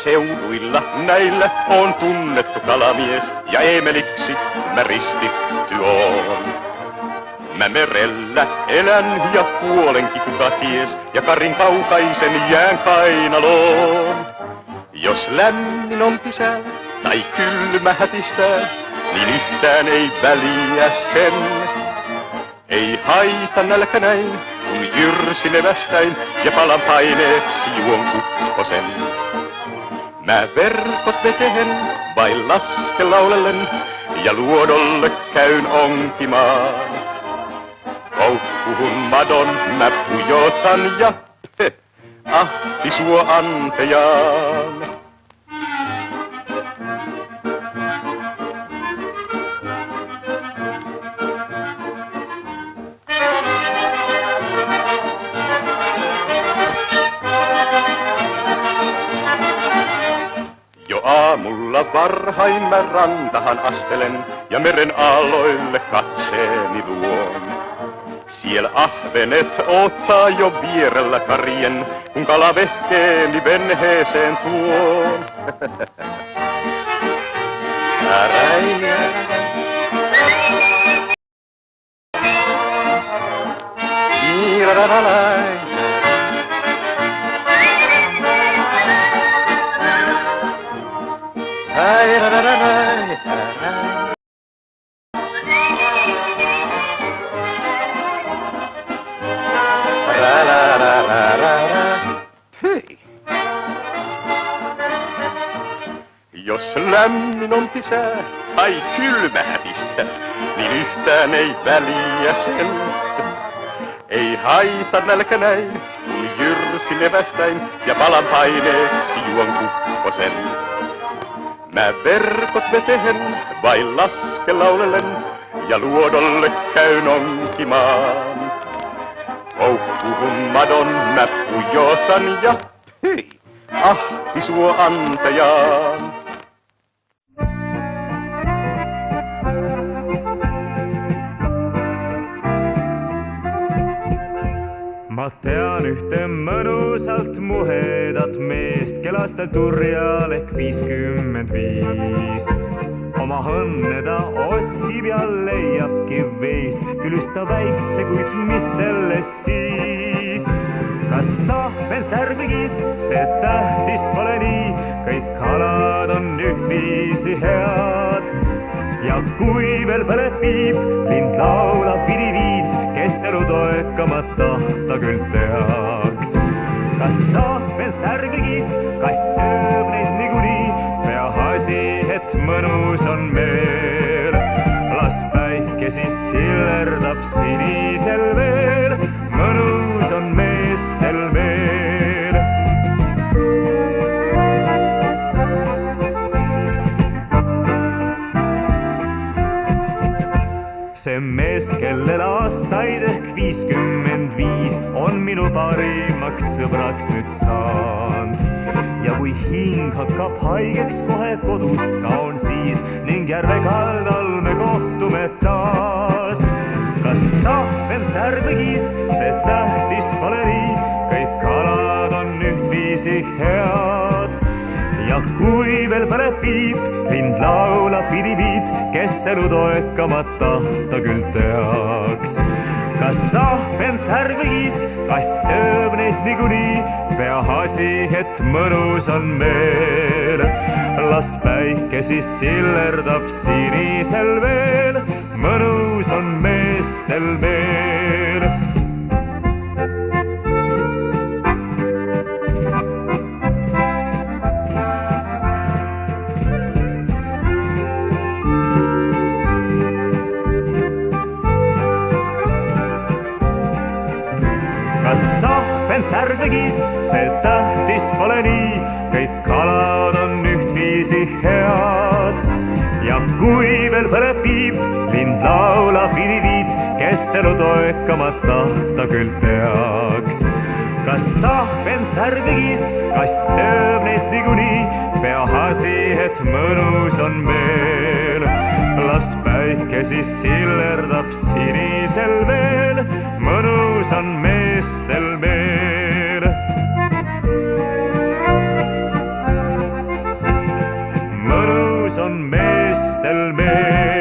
seuduilla näillä on tunnettu kalamies ja Eemeliksi mä ristitty oon. Mä merellä elän ja kuolenkin kuka ties ja Karin kaukaisen jään kainaloon. Jos lämmin on pisää tai kylmä hätistää, niin yhtään ei väliä sen. Ei haita nälkä näin, kun jyrsi levästäin ja palan paineeksi juon kukkosen. Mä verkot vetehen vain lasken laulellen ja luodolle käyn onkimaan. Koukkuhun madon mä pujotan ja ahti suo antejaan. Jo aamulla varhain mä rantahan astelen ja meren aalloille katseeni luon. Siellä ahvenet ottaa jo vierellä karjen, kun kalavehkeeni venheeseen tuon. Hei! Jos lämmin on pisää tai kylmä hätistä, niin yhtään ei väliä sen. Ei haita nälkä näin, kun jyrsi levästäin ja palan paineeksi juon kukkosen. Mä verkot vetehen vain lasken laulellen ja luodolle käyn onkimaan. Koukkuhun madon mä pujotan ja hei, ahti suo antajaan. Ma tean ühte mõnusalt muhedat meest, kel aastal turjal ehk 55. Oma õnne ta otsib ja leiabki veest, küll üsta väikse, kuid mis selles siis? Kas sahven särmigis, see tähtis pole nii, kõik kalad on ühtviisi head. Ja kui veel põleb piip, lind laulab vidiviit, kes elu toekama tahta küll teaks. Kas sahven särmigis, kas sööb neid niikuinii, peaasi, et mõnus on meel. Las päike siis sillerdab sinisel veel, mõnus on meestel meel. See mees, kellel aastaid ehk 55 on minu parimaks sõbraks nüüd saanud. Ja kui hing hakkab haigeks, kohe kodust kaon siis ning järve kaldal me kohtume taas. Kas sahven särmigis, see tähtis pole nii, kõik kalad on ühtviisi head. Ja kui veel põleb piip, lind laulab vidiviit, kes elu toekama tahta küll teaks. Kas sahven särmigis, kas sööb neid niikuinii, peaasi, et mõnus on meel. Las päike siis sillerdab sinisel veel, mõnus on meestel meel. Kas sahven särmigis, see tähtis pole nii, kõik kalad on ühtviisi head. Ja kui veel põleb piip, lind laulab vidiviit, kes elu toekama tahta küll teaks. Kas sahven särmigis, kas sööb neid niikuinii, peaasi, et mõnus on meel. Las päike siis sillerdab sinisel veel, mõnus on meestel meel. meel.